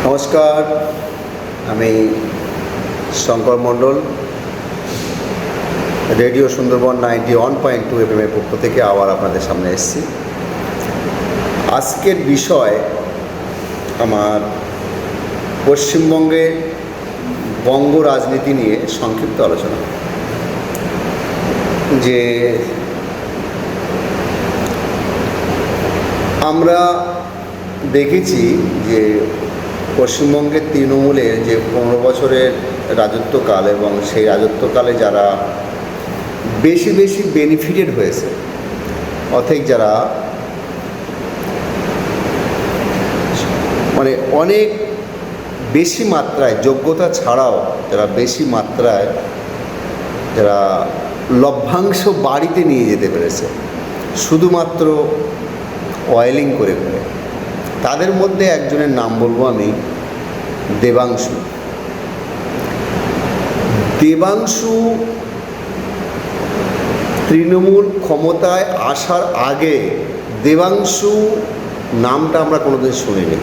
নমস্কার, আমি শঙ্কর মণ্ডল, রেডিও সুন্দরবন 91.2 FM-এর পক্ষ থেকে আবার আপনাদের সামনে এসেছি। আজকের বিষয় আমার পশ্চিমবঙ্গে বঙ্গ রাজনীতি নিয়ে সংক্ষিপ্ত আলোচনা। যে আমরা দেখেছি যে পশ্চিমবঙ্গের তৃণমূলের যে 15 বছরের রাজত্বকাল এবং সেই রাজত্বকালে যারা বেশি বেনিফিটেড হয়েছে, অর্থাৎ যারা অনেক বেশি মাত্রায় যোগ্যতা ছাড়াও যারা বেশি মাত্রায় যারা লভ্যাংশ বাড়িতে নিয়ে যেতে পেরেছে শুধুমাত্র অয়েলিং করে করে, তাদের মধ্যে একজনের নাম বলবো আমি, দেবাংশু। তৃণমূল ক্ষমতায় আসার আগে দেবাংশু নামটা আমরা কোনোদিন শুনিনি।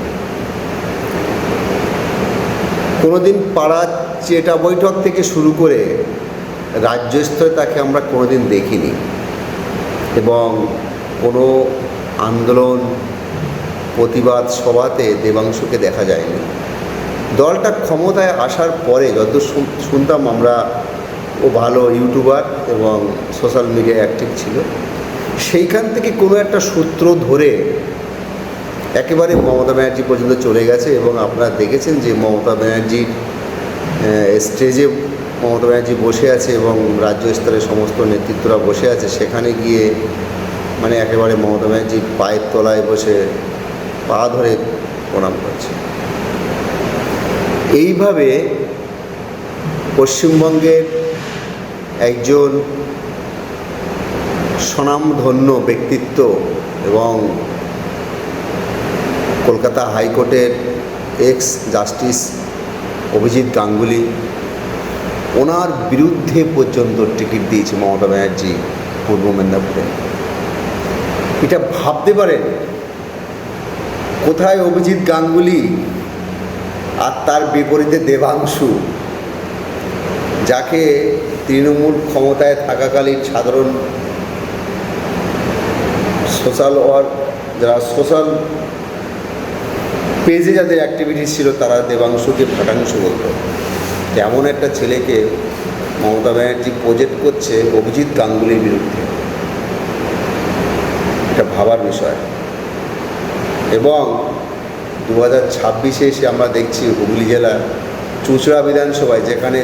কোনোদিন পাড়া চেটা বৈঠক থেকে শুরু করে রাজ্য স্তরে তাকে আমরা কোনোদিন দেখিনি এবং কোনো আন্দোলন প্রতিবাদ সভাতে দেবাংশুকে দেখা যায়নি। দলটা ক্ষমতায় আসার পরে যত শুনতাম আমরা, ও ভালো ইউটিউবার এবং সোশ্যাল মিডিয়ায় অ্যাক্টিভ ছিল, সেইখান থেকে কোনো একটা সূত্র ধরে একেবারে মমতা ব্যানার্জি পর্যন্ত চলে গেছে। এবং আপনারা দেখেছেন যে মমতা ব্যানার্জির স্টেজে মমতা ব্যানার্জি বসে আছে এবং রাজ্য স্তরের সমস্ত নেতৃত্বরা বসে আছে, সেখানে গিয়ে একেবারে মমতা ব্যানার্জির পায়ের তলায় বসে পা ধরে প্রণাম করছে। এইভাবে পশ্চিমবঙ্গের একজন স্বনামধন্য ব্যক্তিত্ব এবং কলকাতা হাইকোর্টের এক্স জাস্টিস অভিজিৎ গাঙ্গুলি, ওনার বিরুদ্ধে পর্যন্ত টিকিট দিয়েছে মমতা ব্যানার্জি পূর্ব মেদিনীপুরে। এটা ভাবতে পারেন কোথায় অভিজিৎ গাঙ্গুলি আর তার বিপরীতে দেবাংশু, যাকে তৃণমূল ক্ষমতায় থাকাকালীন সাধারণ সোশ্যাল যারা সোশ্যাল পেজে যাদের অ্যাক্টিভিটিস ছিল তারা দেবাংশুকে ফাটাংশু বলতো। এমন একটা ছেলেকে মমতা ব্যানার্জি প্রজেক্ট করছে অভিজিৎ গাঙ্গুলির বিরুদ্ধে, এটা ভাবার বিষয়। এবং 2026-এ এসে আমরা দেখছি হুগলি জেলার চুঁচুড়া বিধানসভায়, যেখানে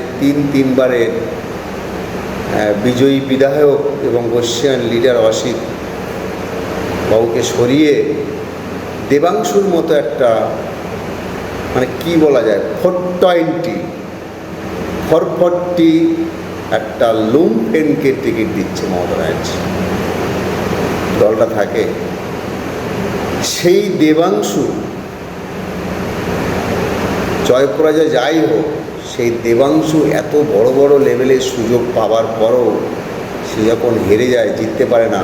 তিনবারে বিজয়ী বিধায়ক এবং বর্ষিয়ান লিডার অসিত বাবুকে সরিয়ে দেবাংশুর মতো একটা কি বলা যায় 440 একটা লুম্পেনকে টিকিট দিচ্ছে মমতা ব্যানার্জি। দলটা থাকে সেই দেবাংশু জয়পরাজয় যাই হোক, সেই দেবাংশু এত বড় লেভেলের সুযোগ পাওয়ার পরও সে যখন হেরে যায়, জিততে পারে না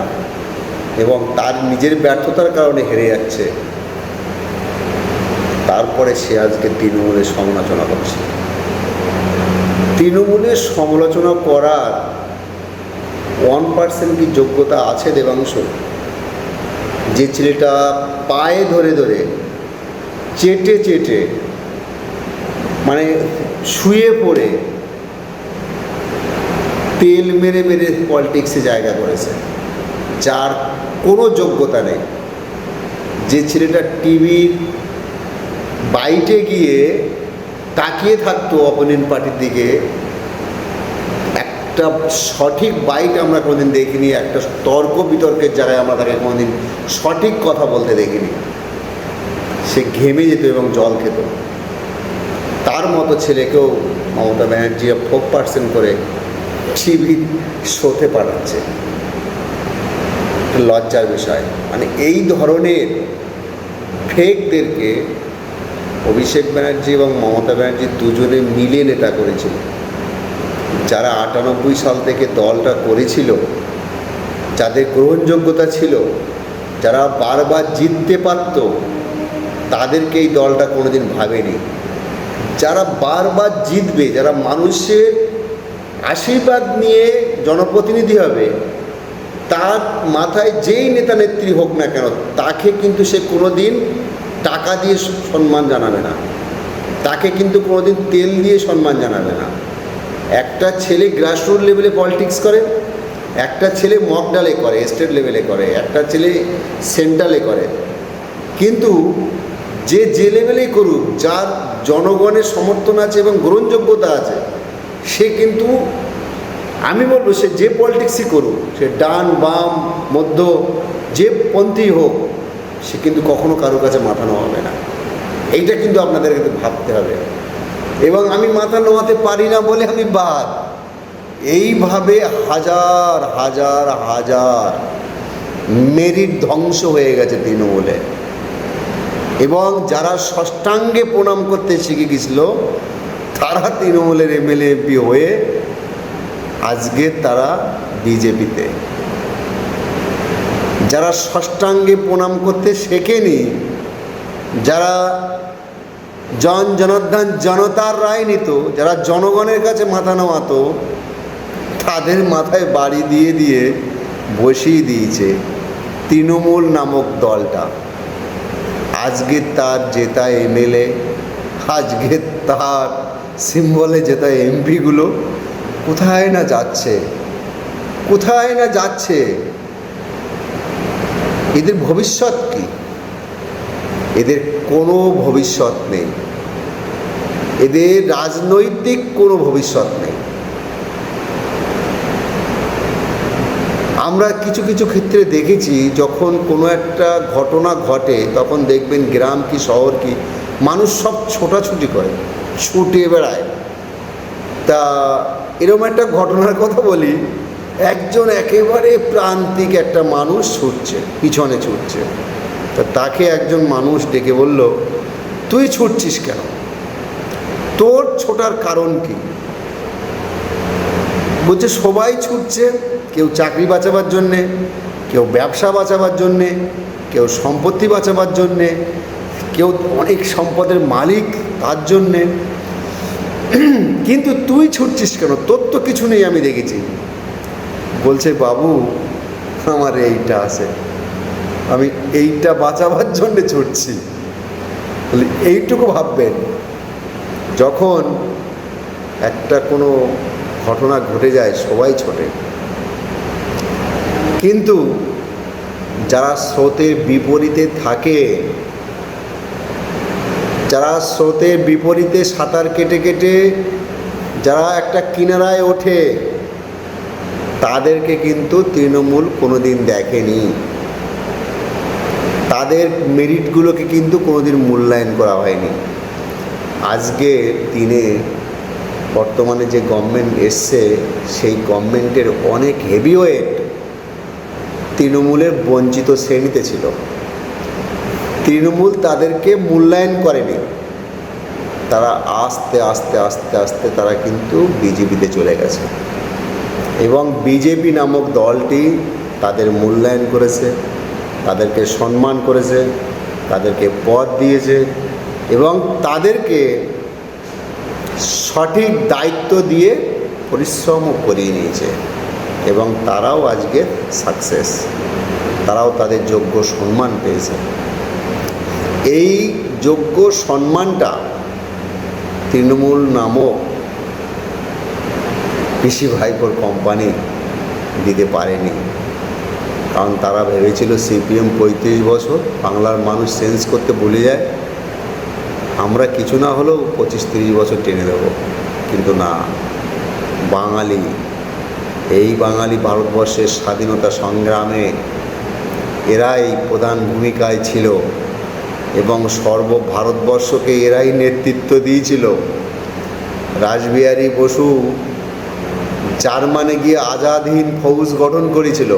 এবং তার নিজের ব্যর্থতার কারণে হেরে যাচ্ছে, তারপরে সে আজকে তৃণমূলের সমালোচনা করছে। তৃণমূলের সমালোচনা করার 1% কি যোগ্যতা আছে দেবাংশু? যে ছেলেটা পায়ে ধরে চেটে শুয়ে পড়ে তেল মেরে পলিটিক্সে জায়গা করেছে, যার কোনো যোগ্যতা নেই। যে ছেলেটা টিভির বাইটে গিয়ে তাকিয়ে থাকতো অপোনেন্ট পার্টির দিকে, একটা সঠিক বাইট আমরা কোনোদিন দেখিনি, একটা তর্ক বিতর্কের জায়গায় আমরা তাকে কোনোদিন সঠিক কথা বলতে দেখিনি। সে ঘেমে যেত এবং জল খেত। তার মতো ছেলেকেও মমতা ব্যানার্জি 4% করে টিভি শোতে পাঠাচ্ছে, লজ্জার বিষয়। এই ধরনের ফেকদেরকে অভিষেক ব্যানার্জি এবং মমতা ব্যানার্জি দুজনে মিলে নেতা করেছিল। যারা 98 সাল থেকে দলটা করেছিল, যাদের গ্রহণযোগ্যতা ছিল, যারা বারবার জিততে পারত, তাদেরকে এই দলটা কোনোদিন ভাবেনি। যারা বারবার জিতবে, যারা মানুষের আশীর্বাদ নিয়ে জনপ্রতিনিধি হবে, তার মাথায় যেই নেতা নেত্রী হোক না কেন, তাকে কিন্তু সে কোনোদিন টাকা দিয়ে সম্মান জানাবে না, তাকে কিন্তু কোনোদিন তেল দিয়ে সম্মান জানাবে না। একটা ছেলে গ্রাসরুট লেভেলে পলিটিক্স করে, একটা ছেলে মকডালে করে, স্টেট লেভেলে করে, একটা ছেলে সেন্ট্রালে করে, কিন্তু যে লেভেলেই করুক, যার জনগণের সমর্থন আছে এবং গ্রহণযোগ্যতা আছে, সে কিন্তু, আমি বলবো, সে যে পলিটিক্সই করুক, সে ডান বাম মধ্য যে পন্থী হোক, সে কিন্তু কখনো কারোর কাছে মাথা নোয়াবে না। এইটা কিন্তু আপনাদেরকে ভাবতে হবে। এবং আমি মাথা নোয়াতে পারি না বলে আমি বাদ। এইভাবে হাজার হাজার হাজার মেরিট ধ্বংস হয়ে গেছে তৃণমূলে। এবং যারা ষষ্ঠাঙ্গে প্রণাম করতে শিখে গেছিল, তারা তৃণমূলের এমএলএ এমপি হয়ে আজকে তারা বিজেপিতে। যারা ষষ্ঠাঙ্গে প্রণাম করতে শেখেনি, যারা জনার্দন জনতার রায় নিত, যারা জনগণের কাছে মাথা নোয়াতো, তাদের মাথায় বাড়ি দিয়ে দিয়ে বসিয়ে দিয়েছে তৃণমূল নামক দলটা। আজকে তার জেতা এমএলএ, আজকে তার সিম্বলে জেতা এমপিগুলো কোথায় না যাচ্ছে, কোথায় না যাচ্ছে। এদের ভবিষ্যৎ কি? এদের কোনো ভবিষ্যৎ নেই, এদের রাজনৈতিক কোনো ভবিষ্যৎ নেই। আমরা কিছু কিছু ক্ষেত্রে দেখেছি, যখন কোনো একটা ঘটনা ঘটে, তখন দেখবেন গ্রাম কি শহর কি, মানুষ সব ছোটাছুটি করে, ছুটে বেড়ায়। তা এরকম একটা ঘটনার কথা বলি। একজন একেবারে প্রান্তিক একটা মানুষ ছুটছে, পিছনে ছুটছে। তা তাকে একজন মানুষ ডেকে বলল, তুই ছুটছিস কেন? তোর ছোটার কারণ কি? বলছে, সবাই ছুটছে, কেউ চাকরি বাঁচাবার জন্যে, কেউ ব্যবসা বাঁচাবার জন্যে, কেউ সম্পত্তি বাঁচাবার জন্যে, কেউ অনেক সম্পদের মালিক তার জন্যে, কিন্তু তুই ছুটছিস কেন? তোর তো কিছু নেই, আমি দেখেছি। বলছে, বাবু, আমার এইটা আছে, আমি এইটা বাঁচাবার জন্যে ছুটছি। বলি, এইটুকু ভাববেন, যখন একটা কোনো ঘটনা ঘটে যায় সবাই ছোটে, কিন্তু যারা স্রোতের বিপরীতে থাকে, যারা স্রোতের বিপরীতে সাঁতার কেটে কেটে যারা একটা কিনারায় ওঠে, তাদেরকে কিন্তু তৃণমূল কোনোদিন দেখেনি। তাদের মেরিটগুলোকে কিন্তু কোনোদিন মূল্যায়ন করা হয়নি। আজকে দিনে বর্তমানে যে গভর্নমেন্ট এসছে, সেই গভর্নমেন্টের অনেক হেভিওয়েট তৃণমূলের বঞ্চিত শ্রেণীতে ছিল। তৃণমূল তাদেরকে মূল্যায়ন করেনি। তারা আস্তে আস্তে আস্তে আস্তে তারা কিন্তু বিজেপিতে চলে গেছে, এবং বিজেপি নামক দলটি তাদের মূল্যায়ন করেছে, তাদেরকে সম্মান করেছে, তাদেরকে পদ দিয়েছে, এবং তাদেরকে সঠিক দায়িত্ব দিয়ে পরিশ্রমও করিয়ে নিয়েছে, এবং তারাও আজকে সাকসেস, তারাও তাদের যোগ্য সম্মান পেয়েছে। এই যোগ্য সম্মানটা তৃণমূল নামক পিসি ভাইপোর কোম্পানি দিতে পারেনি। কারণ তারা ভেবেছিল সিপিএম 35 বছর, বাংলার মানুষ চেঞ্জ করতে ভুলে যায়, আমরা কিছু না হলেও 25-30 বছর টেনে দেব। কিন্তু না, বাঙালি, এই বাঙালি ভারতবর্ষের স্বাধীনতা সংগ্রামে এরাই প্রধান ভূমিকায় ছিল, এবং ভারতবর্ষকে এরাই নেতৃত্ব দিয়েছিল। রাসবিহারী বসু জার্মানে গিয়ে আজাদ হিন্দ ফৌজ গঠন করেছিল,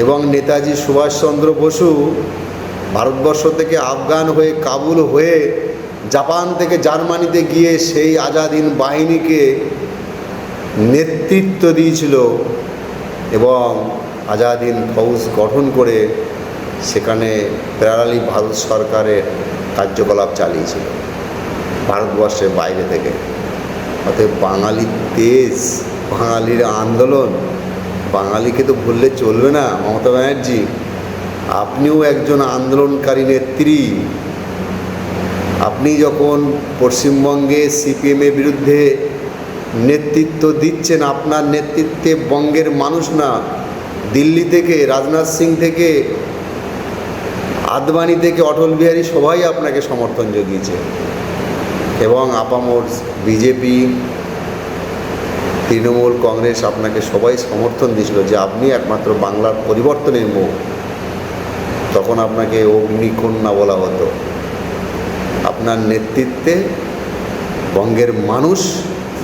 এবং নেতাজি সুভাষচন্দ্র বসু ভারতবর্ষ থেকে আফগান হয়ে, কাবুল হয়ে, জাপান থেকে জার্মানিতে গিয়ে সেই আজাদ হিন্দ বাহিনীকে নেতৃত্ব দিয়েছিল, এবং আজাদ হিন্দ ফৌজ গঠন করে সেখানে প্যারালালি ভারত সরকারের কার্যকলাপ চালিয়েছিল ভারতবর্ষের বাইরে থেকে। অতএব বাঙালির দেশ, বাঙালির আন্দোলন, বাঙালিকে তো ভুললে চলবে না। মমতা ব্যানার্জি, আপনিও একজন আন্দোলনকারী নেত্রী। আপনি যখন পশ্চিমবঙ্গে সিপিএমের বিরুদ্ধে নেতৃত্ব দিচ্ছেন, আপনার নেতৃত্বে বঙ্গের মানুষ না, দিল্লি থেকে রাজনাথ সিং থেকে আদবানি থেকে অটল বিহারী সবাই আপনাকে সমর্থন জুগিয়েছে। এবং আপামর বিজেপি, তৃণমূল, কংগ্রেস আপনাকে সবাই সমর্থন দিয়েছিল যে আপনি একমাত্র বাংলার পরিবর্তনের মুখ। তখন আপনাকে অগ্নিকন্যা বলা হতো। আপনার নেতৃত্বে বঙ্গের মানুষ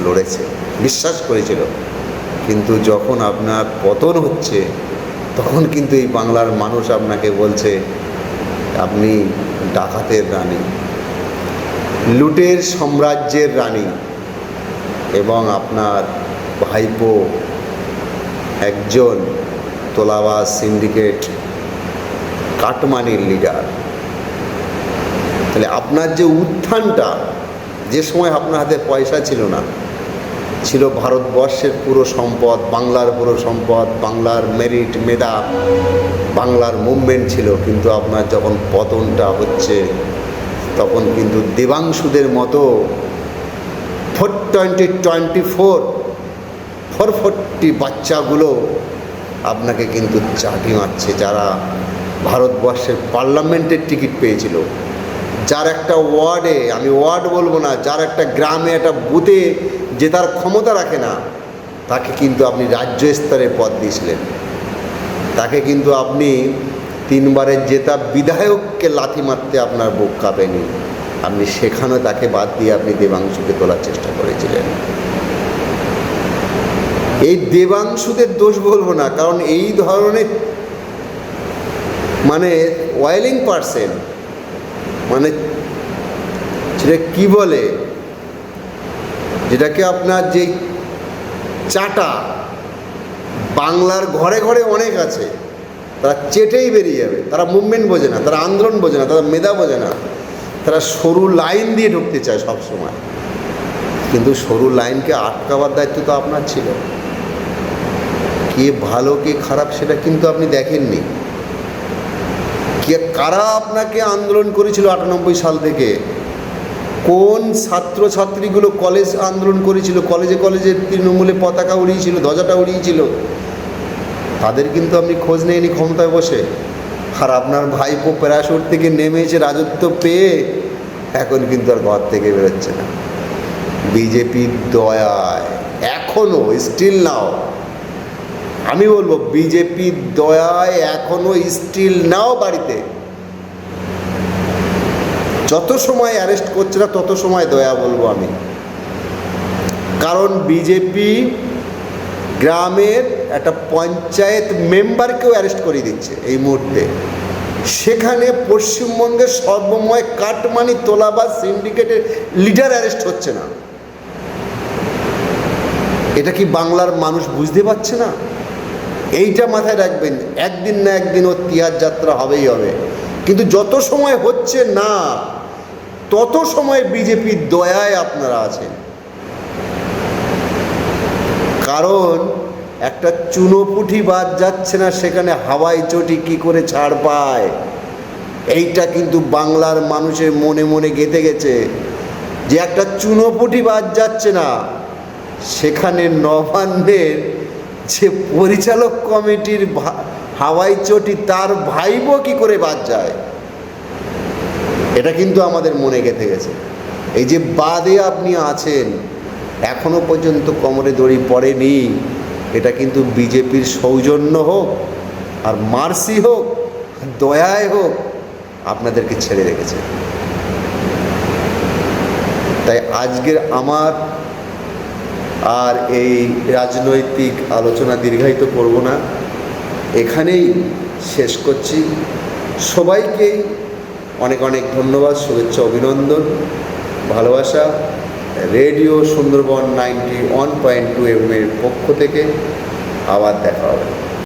লড়েছে, বিশ্বাস করেছিল। কিন্তু যখন আপনার পতন হচ্ছে, তখন কিন্তু এই বাংলার মানুষ আপনাকে বলছে আপনি ডাকাতের রানী, লুটের সাম্রাজ্যের রানী। এবং আপনার ভাইপো একজন তোলাবাজ সিন্ডিকেট কাটমানির লিডার। তাহলে আপনার যে উত্থানটা, যে সময় আপনার হাতে পয়সা ছিল না, ছিল ভারতবর্ষের পুরো সম্পদ, বাংলার পুরো সম্পদ, বাংলার মেরিট, মেধা, বাংলার মুভমেন্ট ছিল। কিন্তু আপনার যখন পতনটা হচ্ছে, তখন কিন্তু দেবাংশুদের মতো 440 বাচ্চাগুলো আপনাকে কিন্তু চাটি মারছে, যারা ভারতবর্ষের পার্লামেন্টের টিকিট পেয়েছিল, যার একটা ওয়ার্ডে, আমি ওয়ার্ড বলবো না, যার একটা গ্রামে, একটা বুথে জেতার ক্ষমতা রাখে না, তাকে কিন্তু আপনি রাজ্য স্তরে পদ দিয়েছিলেন। তাকে কিন্তু আপনি 3 বারের জেতা বিধায়ককে লাথি মারতে আপনার বুক কাঁপেনি। আপনি সেখানে তাকে বাদ দিয়ে আপনি দেবাংশুকে তোলার চেষ্টা করেছিলেন। এই দেবাংশুদের দোষ বলবো না, কারণ এই ধরনের মানে ওয়েলিং পার্সন, মানে সেটা কী বলে, যেটাকে আপনার যেই চাটা বাংলার ঘরে ঘরে অনেক আছে, তারা চেটেই বেরিয়ে যাবে। তারা মুভমেন্ট বোঝে না, তারা আন্দোলন বোঝে না, তারা মেধা বোঝে না, তারা সরু লাইন দিয়ে ঢুকতে চায় সব সময়। কিন্তু সরু লাইনকে আটকাবার দায়িত্ব তো আপনার ছিল। কে ভালো কে খারাপ সেটা কিন্তু আপনি দেখেননি। কে কারা আপনাকে আন্দোলন করেছিল 98 সাল থেকে, কোন ছাত্রছাত্রীগুলো কলেজ আন্দোলন করেছিল, কলেজে কলেজে তৃণমূলে পতাকা উড়িয়েছিল, ধ্বজাটা উড়িয়েছিল, তাদের কিন্তু আপনি খোঁজ নেয়নি ক্ষমতায় বসে। আর আপনার ভাইপো প্যারাশুট থেকে নেমেছে রাজত্ব পেয়ে, এখন কিন্তু আর ঘর থেকে বেরোচ্ছে না। বিজেপির দয়ায় এখনও স্টিল নাও, আমি বলবো বিজেপির দয়ায় এখনও স্টিল নাও বাড়িতে। যত সময় অ্যারেস্ট করছে না, তত সময় দয়া বলবো আমি। কারণ বিজেপি গ্রামের একটা পঞ্চায়েত মেম্বারকেও অ্যারেস্ট করে দিচ্ছে এই মুহূর্তে। সেখানে পশ্চিমবঙ্গের সর্বময় কাটমানি তোলাবাজ সিন্ডিকেটের লিডার অ্যারেস্ট হচ্ছে না। এটা কি বাংলার মানুষ বুঝতে পারছে না? এইটা মাথায় রাখবেন, একদিন না একদিন ওর তিহার যাত্রা হবেই হবে। কিন্তু যত সময় হচ্ছে না, তত সময় বিজেপির দয়ায় আপনারা আছেন। কারণ একটা চুনোপুঁটি বাদ যাচ্ছে না, সেখানে হাওয়াই চটি কী করে ছাড় পায়, এইটা কিন্তু বাংলার মানুষের মনে মনে গেঁথে গেছে। যে একটা চুনোপুঁটি বাদ যাচ্ছে না, সেখানে নবান্নের যে পরিচালক কমিটির হাওয়াই চটি, তার ভাইবো কী করে বাদ যায়, এটা কিন্তু আমাদের মনে গেঁথে গেছে। এই যে বাদে আপনি আছেন, এখনো পর্যন্ত কোমরে দড়ি পড়েনি, এটা কিন্তু বিজেপির সৌজন্য হোক আর মার্সি হোক, দয়ায় হোক, আপনাদেরকে ছেড়ে রেখেছে। তাই আজকের আমার আর এই রাজনৈতিক আলোচনা দীর্ঘায়িত করব না, এখানেই শেষ করছি। সবাইকেই অনেক অনেক ধন্যবাদ, শুভেচ্ছা, অভিনন্দন, ভালোবাসা। রেডিও সুন্দরবন 91.2 FM এর পক্ষ থেকে আবার দেখা হবে।